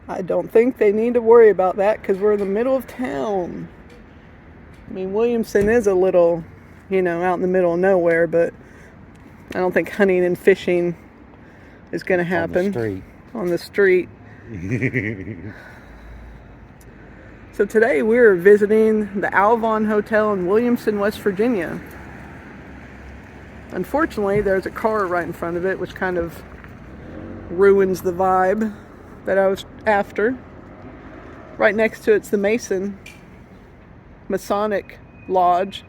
I don't think they need to worry about that because we're in the middle of town. I mean, Williamson is a little, out in the middle of nowhere, but I don't think hunting and fishing is going to happen on the street. So today we're visiting the Alvon Hotel in Williamson, West Virginia. Unfortunately, there's a car right in front of it, which kind of ruins the vibe that I was after. Right next to it's the Masonic Lodge.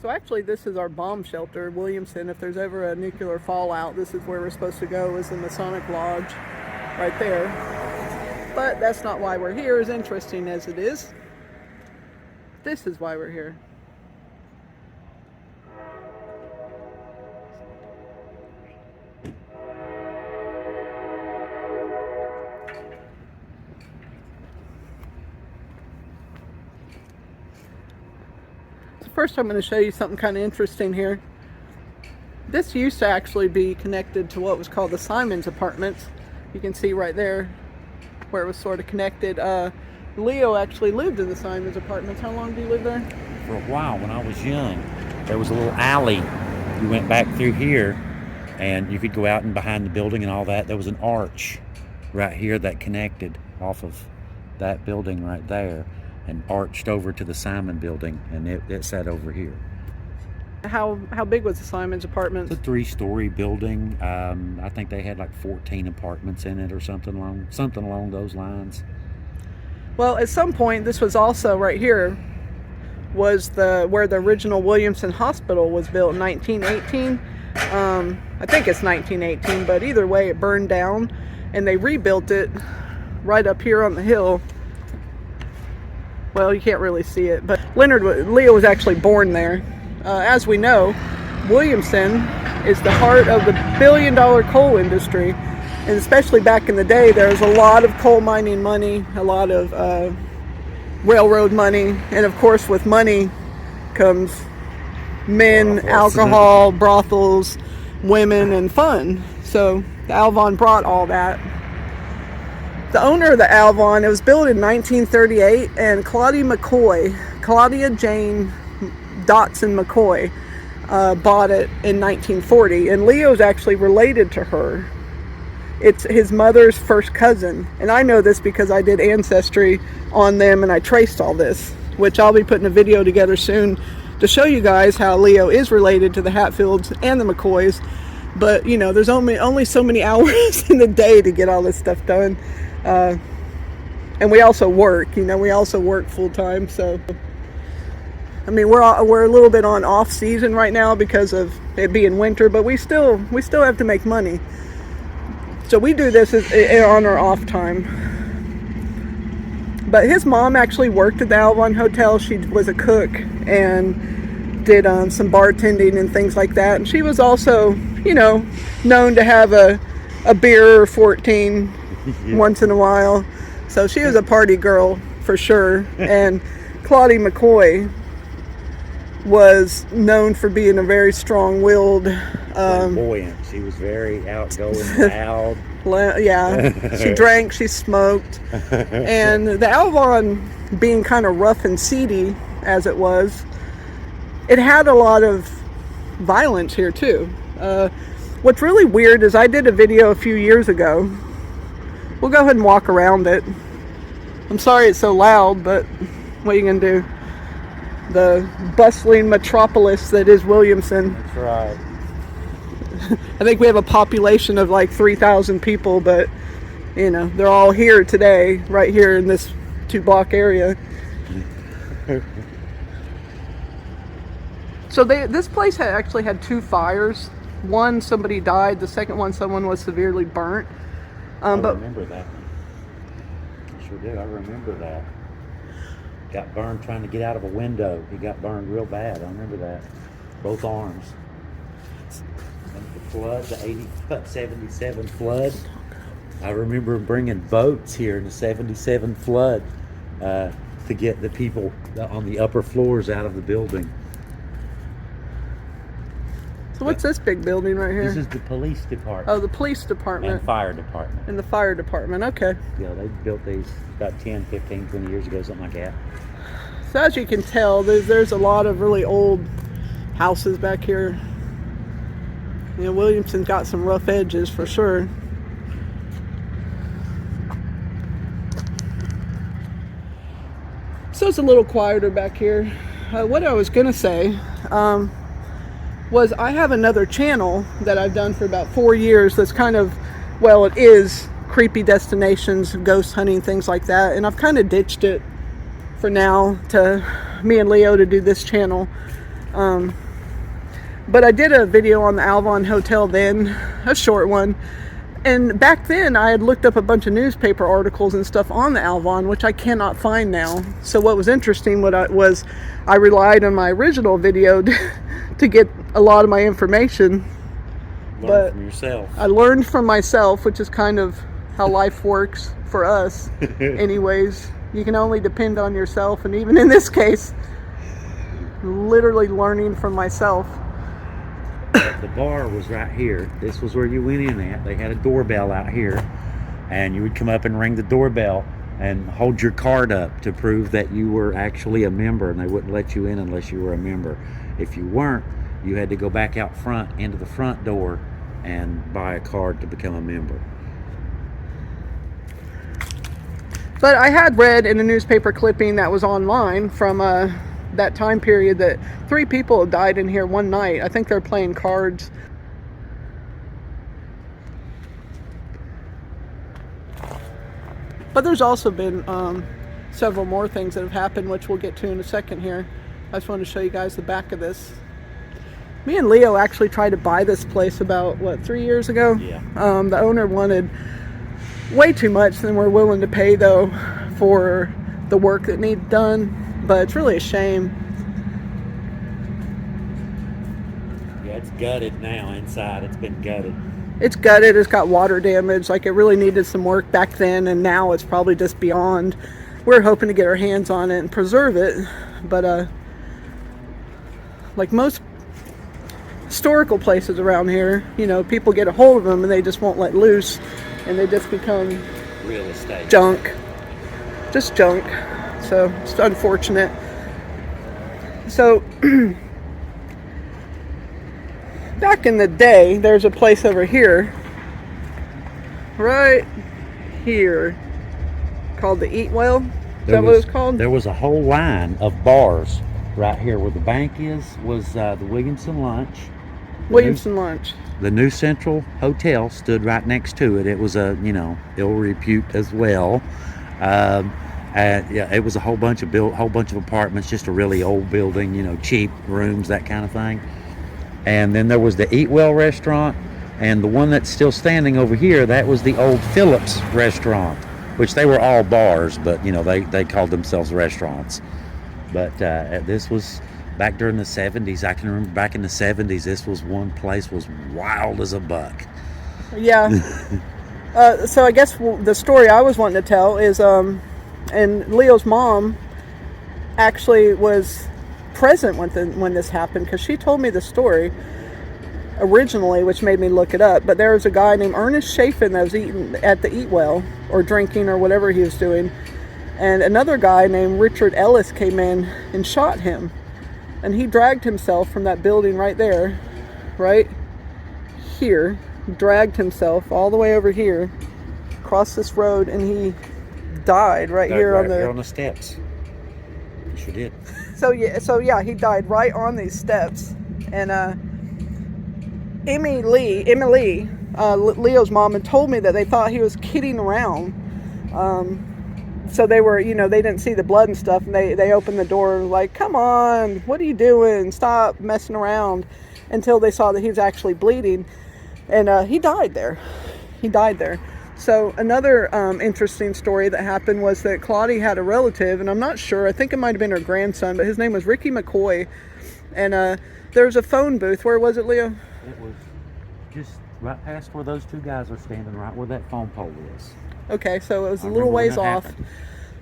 So actually this is our bomb shelter, Williamson. If there's ever a nuclear fallout, this is where we're supposed to go, is the Masonic Lodge right there. But that's not why we're here, as interesting as it is. This is why we're here. First, I'm going to show you something kind of interesting here. This used to actually be connected to what was called the Simons Apartments. You can see right there where it was sort of connected. Leo actually lived in the Simons Apartments. How long did you live there? For a while, when I was young. There was a little alley. You went back through here and you could go out and behind the building and all that. There was an arch right here that connected off of that building right there and arched over to the Simon building, and it sat over here. How big was the Simons Apartments? It's a 3-story building. I think they had like 14 apartments in it or something along those lines. Well, at some point, this was also right here was where the original Williamson Hospital was built in 1918. I think it's 1918, but either way, it burned down, and they rebuilt it right up here on the hill. Well, you can't really see it, but Leo was actually born there. As we know, Williamson is the heart of the billion-dollar coal industry, and especially back in the day, there was a lot of coal mining money, a lot of railroad money, and of course, with money comes men, alcohol, brothels, women, and fun. So the Alvon brought all that. The owner of the Alvon, it was built in 1938, and Claudia Jane Dotson McCoy, bought it in 1940, and Leo's actually related to her. It's his mother's first cousin, and I know this because I did Ancestry on them, and I traced all this, which I'll be putting a video together soon to show you guys how Leo is related to the Hatfields and the McCoys. But, there's only so many hours in the day to get all this stuff done. And we also work, we also work full time. So, I mean, we're a little bit on off season right now because of it being winter, but we still have to make money. So we do this on our off time. But his mom actually worked at the Alvon Hotel. She was a cook and did some bartending and things like that. And she was also, known to have a beer or 14 once in a while. So she was a party girl for sure. And Claudie McCoy was known for being a very strong-willed, flamboyant. She was very outgoing, loud. Yeah, she drank, she smoked. And the Alvon, being kind of rough and seedy as it was, it had a lot of violence here too. What's really weird is I did a video a few years ago. We'll go ahead and walk around it. I'm sorry it's so loud, but what are you gonna do? The bustling metropolis that is Williamson. That's right. I think we have a population of like 3,000 people, but they're all here today, right here in this 2-block area. So this place actually had 2 fires. One, somebody died. The second one, someone was severely burnt. I remember that. I sure did. I remember that. Got burned trying to get out of a window. He got burned real bad. I remember that. Both arms. And the flood, the 77 flood. I remember bringing boats here in the 77 flood to get the people on the upper floors out of the building. So what's this big building right here? This is the police department. Oh, the police department. And fire department. And the fire department, okay. Yeah, they built these about 10, 15, 20 years ago, something like that. So as you can tell, there's a lot of really old houses back here. You know, Williamson's got some rough edges for sure. So it's a little quieter back here. What I was gonna say was I have another channel that I've done for about 4 years that's kind of, well, it is creepy destinations, ghost hunting, things like that. And I've kind of ditched it for now to me and Leo to do this channel. But I did a video on the Alvon Hotel then, a short one. And back then I had looked up a bunch of newspaper articles and stuff on the Alvon, which I cannot find now. So what was interesting was I relied on my original video to get a lot of my information. Learn from yourself. I learned from myself, which is kind of how life works for us. Anyways, you can only depend on yourself. And even in this case, literally learning from myself. The bar was right here. This was where you went in at. They had a doorbell out here, and you would come up and ring the doorbell and hold your card up to prove that you were actually a member, and they wouldn't let you in unless you were a member. If you weren't, you had to go back out front into the front door and buy a card to become a member. But I had read in a newspaper clipping that was online from that time period that 3 people died in here one night. I think they're playing cards. But there's also been several more things that have happened, which we'll get to in a second here. I just wanted to show you guys the back of this. Me and Leo actually tried to buy this place about, what, 3 years ago? Yeah. The owner wanted way too much than we're willing to pay, though, for the work that needs done. But it's really a shame. Yeah, it's gutted now inside. It's been gutted. It's gutted. It's got water damage. Like, it really needed some work back then, and now it's probably just beyond. We're hoping to get our hands on it and preserve it. But like most historical places around here, you know, people get a hold of them and they just won't let loose, and they just become Real estate. Junk. Just junk. So it's unfortunate. So back in the day, there's a place over here, right here, called the Eat Well. Is that what it's called? There was a whole line of bars right here where the bank was the Williamson Lunch. Williamson Lunch. The New Central Hotel stood right next to it. It was a, you know, ill repute as well. Yeah, it was a whole bunch of apartments, just a really old building, you know, cheap rooms, that kind of thing. And then there was the Eat Well restaurant, and the one that's still standing over here, that was the old Phillips restaurant, which they were all bars, but you know, they called themselves restaurants. But this was back during the 70s. I can remember back in the 70s, this was one place was wild as a buck. Yeah. So I guess the story I was wanting to tell is, and Leo's mom actually was present when this happened, because she told me the story originally, which made me look it up. But there was a guy named Ernest Chafin that was eating at the Eat Well, or drinking, or whatever he was doing, and another guy named Richard Ellis came in and shot him, and he dragged himself from that building right there, right here, dragged himself all the way over here, across this road, and he died right here on the steps. He sure did. So yeah, he died right on these steps. And Emmy Lee, Leo's mom, had told me that they thought he was kidding around. So they were, you know, they didn't see the blood and stuff, and they opened the door and like, come on, what are you doing? Stop messing around. Until they saw that he was actually bleeding, and he died there. So another interesting story that happened was that Claudie had a relative, and I'm not sure, I think it might have been her grandson, but his name was Ricky McCoy. And there was a phone booth. Where was it, Leo? It was just right past where those two guys are standing, right where that phone pole is. Okay, so it was a little ways off.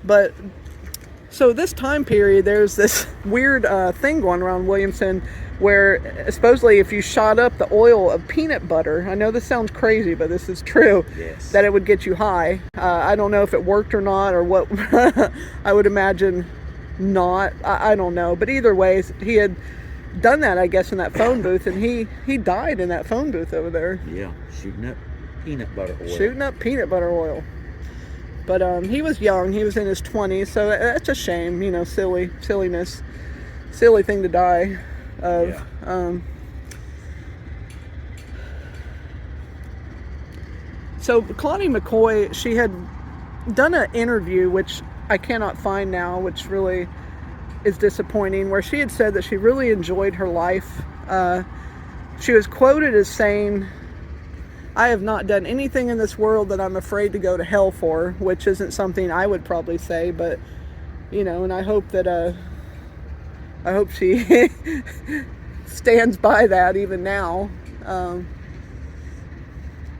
But so this time period, there's this weird thing going around Williamson where supposedly if you shot up the oil of peanut butter, I know this sounds crazy, but this is true, Yes. that it would get you high. I don't know if it worked or not, or what. I would imagine not. I don't know. But either way, he had done that, I guess, in that phone booth, and he died in that phone booth over there. Yeah, shooting up peanut butter oil. Shooting up peanut butter oil. But he was young. He was in his 20s, so that's a shame. You know, silliness. Silly thing to die of. Yeah. So Claudie McCoy, she had done an interview, which I cannot find now, which really is disappointing, where she had said that she really enjoyed her life. She was quoted as saying, "I have not done anything in this world that I'm afraid to go to hell for," which isn't something I would probably say, but you know, and I hope that I hope she stands by that even now.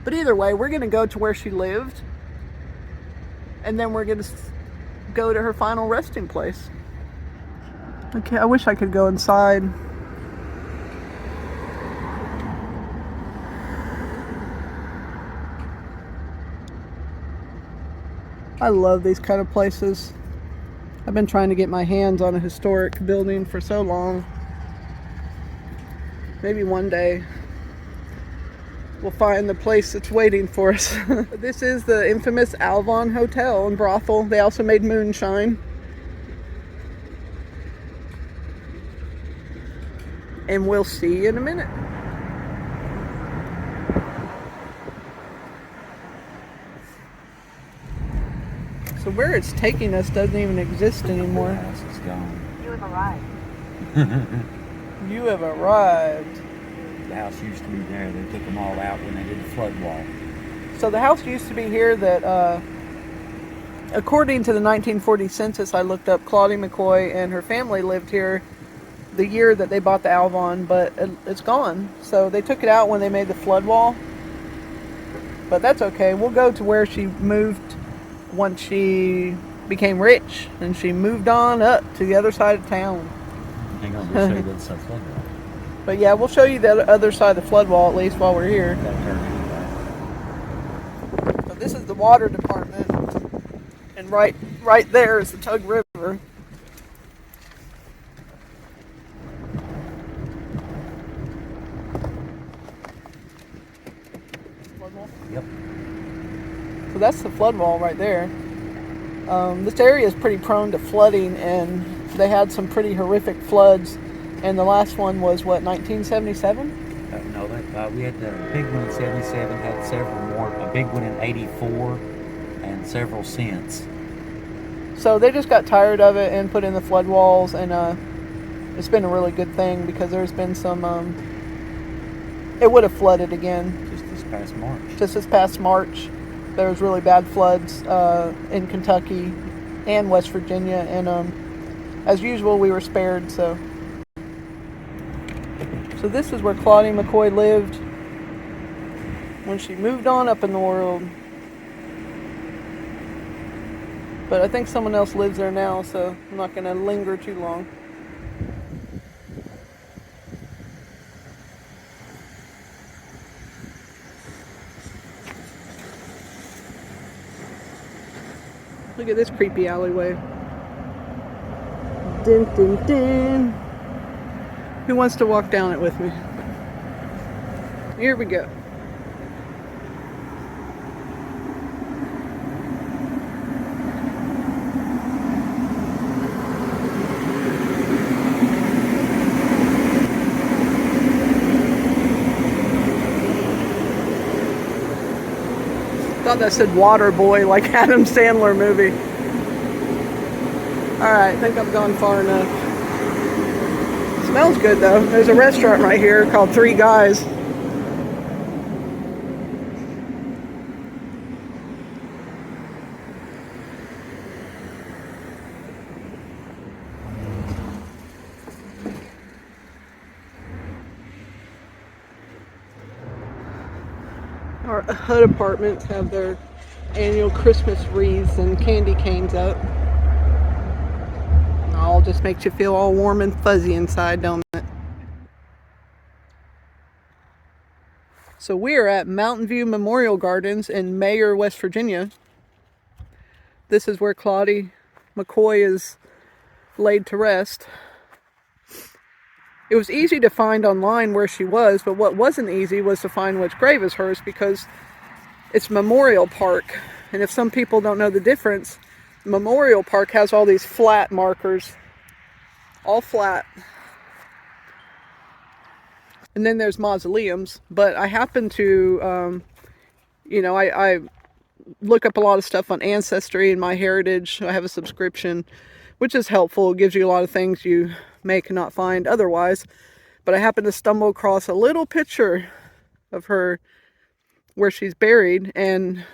But either way, we're going to go to where she lived, and then we're going to go to her final resting place. Okay, I wish I could go inside. I love these kind of places. I've been trying to get my hands on a historic building for so long. Maybe one day we'll find the place that's waiting for us. This is the infamous Alvon Hotel and Brothel. They also made moonshine. And we'll see you in a minute. So where it's taking us doesn't even exist anymore. The house is gone. You have arrived. You have arrived. The house used to be there. They took them all out when they did the flood wall. So the house used to be here that, according to the 1940 census I looked up, Claudie McCoy and her family lived here the year that they bought the Alvon, but it's gone. So they took it out when they made the flood wall. But that's okay. We'll go to where she moved once she became rich, and she moved on up to the other side of town. Hang on, we'll show you the other side of the flood wall. But yeah, we'll show you the other side of the flood wall at least while we're here. Gotta turn anyway. So this is the water department, and right there is the Tug River. Flood wall? Yep. So that's the flood wall right there. This area is pretty prone to flooding, and they had some pretty horrific floods. And the last one was what, 1977? No, we had the big one in 77, had several more. A big one in 84, and several since. So they just got tired of it and put in the flood walls, and it's been a really good thing because there's been some. It would have flooded again. Just this past March, there was really bad floods in Kentucky and West Virginia, and as usual, we were spared. So this is where Claudie McCoy lived when she moved on up in the world. But I think someone else lives there now, so I'm not going to linger too long. Look at this creepy alleyway. Dun, dun, dun. Who wants to walk down it with me? Here we go. Thought that said Water Boy, like Adam Sandler movie. Alright, I think I've gone far enough. Smells good though. There's a restaurant right here called Three Guys. Our HUD apartments have their annual Christmas wreaths and candy canes up. All just makes you feel all warm and fuzzy inside, don't it? So we're at Mountain View Memorial Gardens in Mayer, West Virginia. This is where Claudie McCoy is laid to rest. It was easy to find online where she was, but what wasn't easy was to find which grave is hers, because it's Memorial Park. And if some people don't know the difference, Memorial Park has all these flat markers, all flat. And then there's mausoleums, but I happen to, I look up a lot of stuff on Ancestry and MyHeritage. I have a subscription, which is helpful. It gives you a lot of things you may not find otherwise. But I happened to stumble across a little picture of her where she's buried, and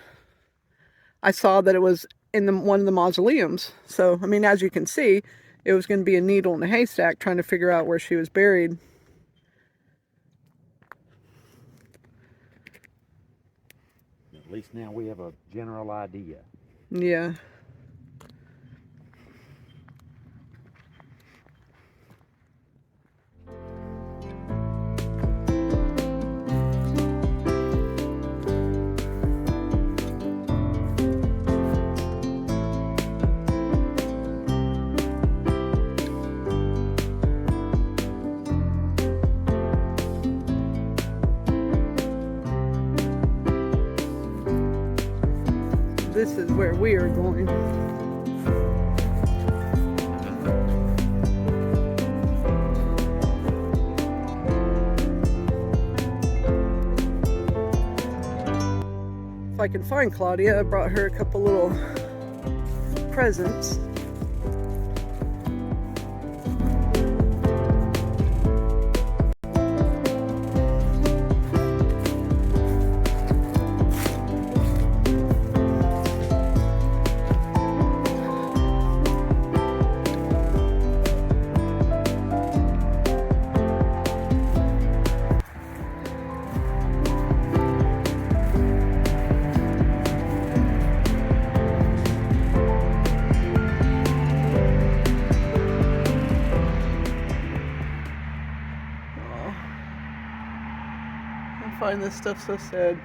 I saw that it was in one of the mausoleums. So, I mean, as you can see, it was going to be a needle in a haystack trying to figure out where she was buried. At least now we have a general idea. Yeah. This is where we are going. If I can find Claudia, I brought her a couple little presents. Find this stuff so sad.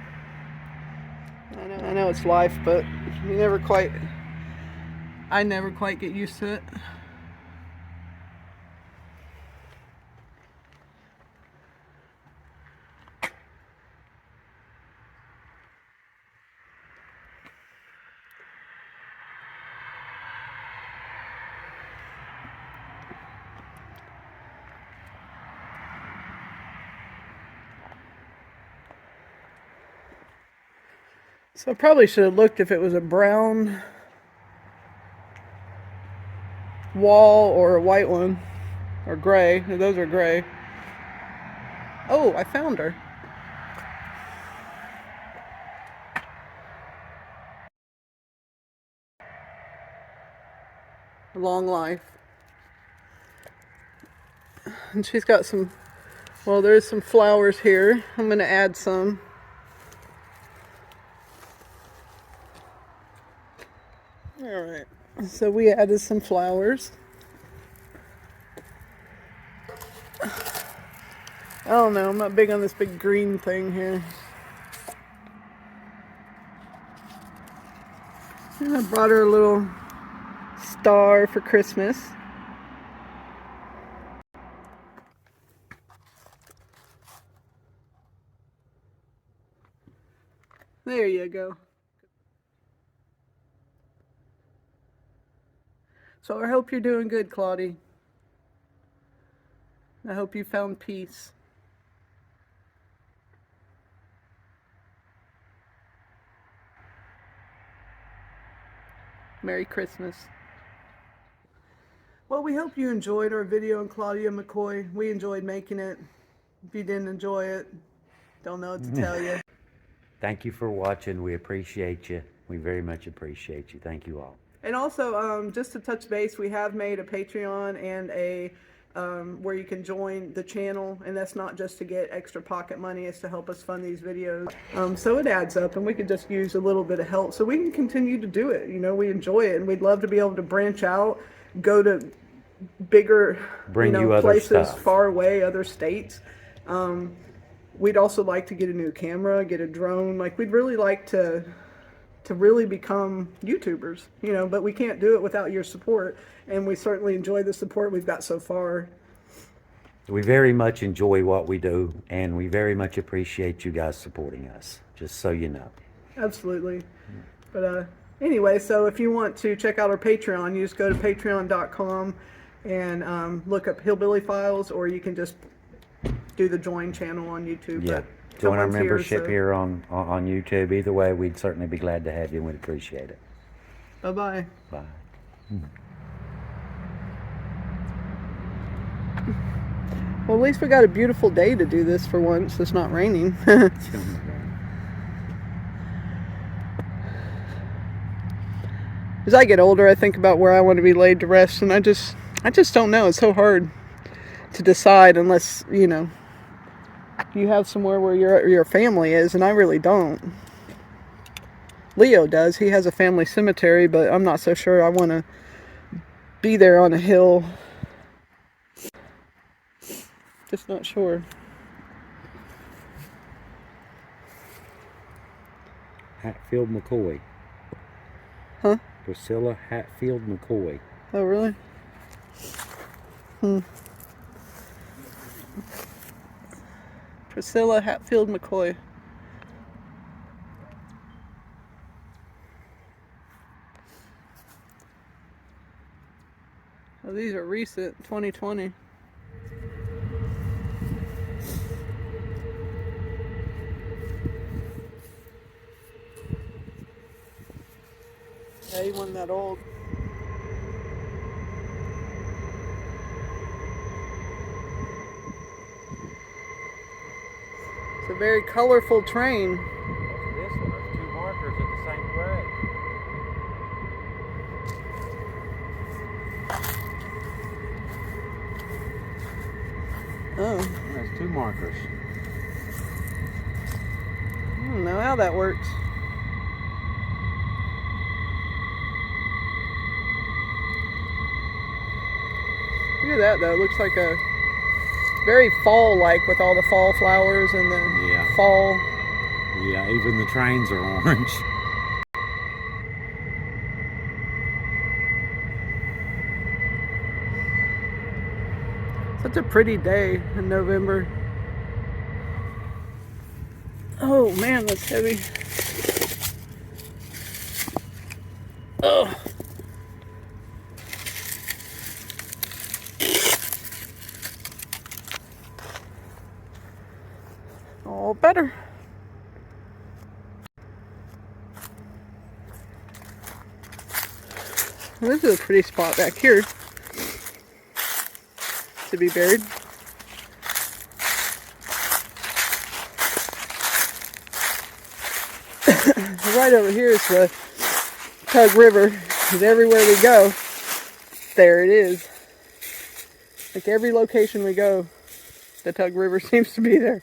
I know it's life, but I never quite get used to it. So I probably should have looked if it was a brown wall or a white one, or gray. Those are gray. Oh, I found her. Long life. And she's got some, well, there's some flowers here. I'm going to add some. All right, so we added some flowers. I don't know, I'm not big on this big green thing here. And I brought her a little star for Christmas. There you go. So I hope you're doing good, Claudie. I hope you found peace. Merry Christmas. Well, we hope you enjoyed our video on Claudia McCoy. We enjoyed making it. If you didn't enjoy it, don't know what to tell you. Thank you for watching. We appreciate you. We very much appreciate you. Thank you all. And also, just to touch base, we have made a Patreon and a where you can join the channel, and that's not just to get extra pocket money, it's to help us fund these videos. So it adds up, and we could just use a little bit of help so we can continue to do it. You know, we enjoy it, and we'd love to be able to branch out, go to bigger Bring you other places stuff. far away, other states. we'd also like to get a new camera, get a drone. Like, we'd really like to really become YouTubers, you know, but we can't do it without your support, and we certainly enjoy the support we've got so far. We very much enjoy what we do, and we very much appreciate you guys supporting us, just so you know. Absolutely. But anyway, so if you want to check out our Patreon, you just go to patreon.com and look up Hillbilly Files, or you can just do the join channel on YouTube. Yeah. But Join our someone's here, membership so here on YouTube. Either way, we'd certainly be glad to have you, and we'd appreciate it. Bye-bye. Bye. Well, at least we got a beautiful day to do this for once. It's not raining. As I get older, I think about where I want to be laid to rest, and I just don't know. It's so hard to decide unless, you know, you have somewhere where your family is, and I really don't. Leo does. He has a family cemetery, but I'm not so sure I want to be there on a hill. Just not sure. Hatfield McCoy. Huh? Priscilla Hatfield McCoy. Oh, really? Priscilla Hatfield McCoy. Oh, these are recent, 2020. Yeah, he wasn't that old. It's a very colorful train. This one, there's two markers at the same grade. Oh, There's two markers. I don't know how that works. Look at that, though. It looks like a very fall-like with all the fall flowers and the fall. Yeah, even the trains are orange. Such a pretty day in November. Oh man, that's heavy. Oh. All better. This is a pretty spot back here to be buried. Right over here is the Tug River, and everywhere we go, there it is. Like every location we go, the Tug River seems to be there.